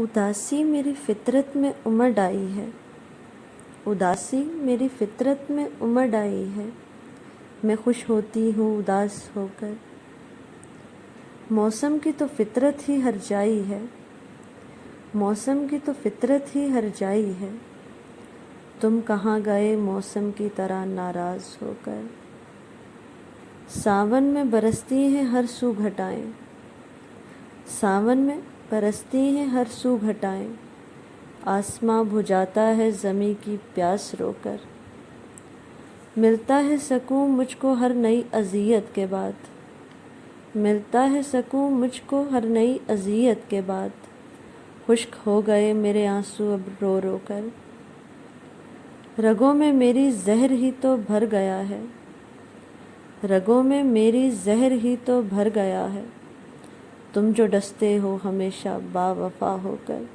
उदासी मेरी फितरत में उमड़ आई है, उदासी मेरी फितरत में उमड़ आई है। मैं खुश होती हूँ उदास होकर। मौसम की तो फितरत ही हर जाई है, मौसम की तो फितरत ही हर जाई है। तुम कहाँ गए मौसम की तरह नाराज़ होकर। सावन में बरसती हैं हर सू घटाएं, सावन में बरसती हैं हर सू घटाएं। आसमां बुझाता है ज़मीं की प्यास रोकर। मिलता है सकून मुझको हर नई अज़ियत के बाद, मिलता है सकून मुझको हर नई अज़ियत के बाद। खुश्क हो गए मेरे आंसू अब रो रो कर। रगों में मेरी जहर ही तो भर गया है, रगों में मेरी जहर ही तो भर गया है। तुम जो डसते हो हमेशा बावफा होकर।